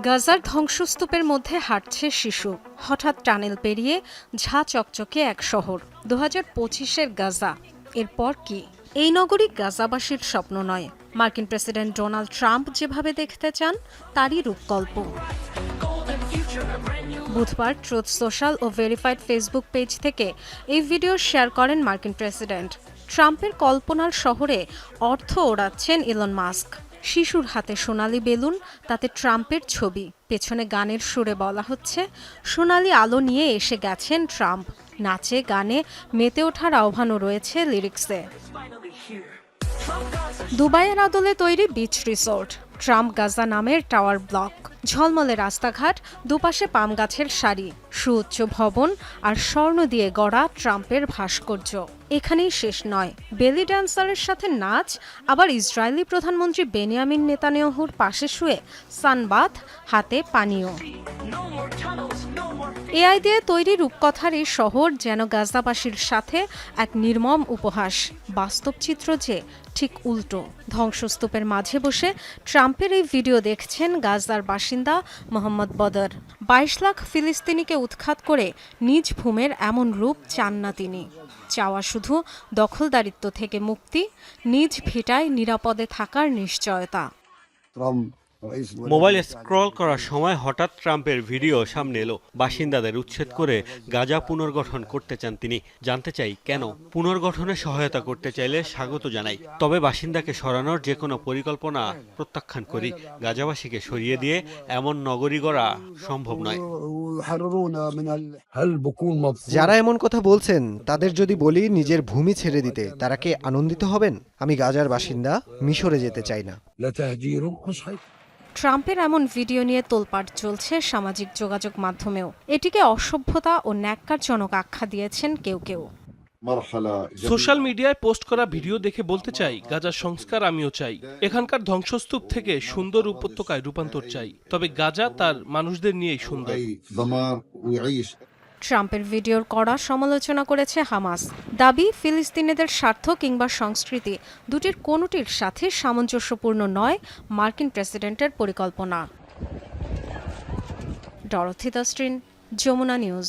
গাজার ধ্বংসস্তূপের মধ্যে হাঁটছে শিশু, হঠাৎ টানেল পেরিয়ে ঝাঁ চকচকে এক শহর। 2025-এর গাজা, এরপর কি? এই নগরী গাজাবাসীর স্বপ্ন নয়, মার্কিন প্রেসিডেন্ট ডোনাল্ড ট্রাম্প যেভাবে দেখতে চান তারই রূপকল্প। বুধবার ট্রুথ সোশ্যাল ও ভেরিফাইড ফেসবুক পেজ থেকে এই ভিডিও শেয়ার করেন মার্কিন প্রেসিডেন্ট। ট্রাম্পের কল্পনার শহরে অর্থ ওড়াচ্ছেন ইলন মাস্ক। শিশুর হাতে সোনালি বেলুন, তাতে ট্রাম্পের ছবি, পেছনে গানের সুরে বলা হচ্ছে সোনালি আলো নিয়ে এসে গেছেন ট্রাম্প। নাচে গানে মেতে ওঠার আহ্বানও রয়েছে লিরিক্সে। দুবাইয়ের আদলে তৈরি বিচ রিসোর্ট, ট্রাম্প গাজা নামের টাওয়ার ব্লক, ঝলমলে রাস্তাঘাট, দুপাশে পাম গাছের সারি, সুউচ্চ ভবন আর স্বর্ণ দিয়ে গড়া ট্রাম্পের ভাস্কর্য। এখানেই শেষ নয়, বেলি ড্যান্সারের সাথে নাচ, আবার ইসরায়েলি প্রধানমন্ত্রী বেনিয়ামিন নেতানিয়াহুর পাশে শুয়ে সানবাথ, হাতে পানীয়। এআই দিয়ে তৈরি রূপকথার এই শহর যেন গাজাবাসীর সাথে এক নির্মম উপহাস। বাস্তব চিত্র যে ঠিক উল্টো। ধ্বংসস্তূপের মাঝে বসে ট্রাম্পের এই ভিডিও দেখছেন গাজার বাসিন্দা মোহাম্মদ বদর। 22 লাখ ফিলিস্তিনিকে উৎখাত করে নিজ ভূমের এমন রূপ চান না তিনি। চাওয়া শুধু দখলদারিত্ব থেকে মুক্তি, নিজ ভিটায় নিরাপদে থাকার নিশ্চয়তা। মোবাইলে স্ক্রল করার সময় হঠাৎ ট্রাম্পের ভিডিও সামনে এলো। বাসিন্দাদের উচ্ছেদ করে গাজা পুনর্গঠন করতে চান তিনি। জানতে চাই কেন? পুনর্গঠনে সহায়তা করতে চাইলে স্বাগত জানাই, তবে বাসিন্দাকে সরানোর যে কোনো পরিকল্পনা প্রত্যাখ্যান করি। গাজাবাসীকে সরিয়ে দিয়ে এমন নগরী গড়া সম্ভব নয়। যারা এমন কথা বলছেন তাদের যদি বলি নিজের ভূমি ছেড়ে দিতে, তারা কি আনন্দিত হবেন? আমি গাজার বাসিন্দা, মিশরে যেতে চাই না। ট্রাম্পের এমন ভিডিও নিয়ে তোলপাড় চলছে সামাজিক যোগাযোগ মাধ্যমেও। এটিকে অসভ্যতা ও ন্যাক্কারজনক আখ্যা দিয়েছেন কেউ কেউ। সোশ্যাল মিডিয়ায় পোস্ট করা ভিডিও দেখে বলতে চাই, গাজার সংস্কার আমিও চাই। এখানকার ধ্বংসস্তূপ থেকে সুন্দর উপত্যকায় রূপান্তর চাই, তবে গাজা তার মানুষদের নিয়েই সুন্দর। ট্রাম্পের ভিডিওর কড়া সমালোচনা করেছে হামাস। দাবি, ফিলিস্তিনিদের স্বার্থ কিংবা সংস্কৃতি দুটির কোনোটির সাথে সামঞ্জস্যপূর্ণ নয় মার্কিন প্রেসিডেন্টের পরিকল্পনা। ডরথি দাস্ট্রিন, যমুনা নিউজ।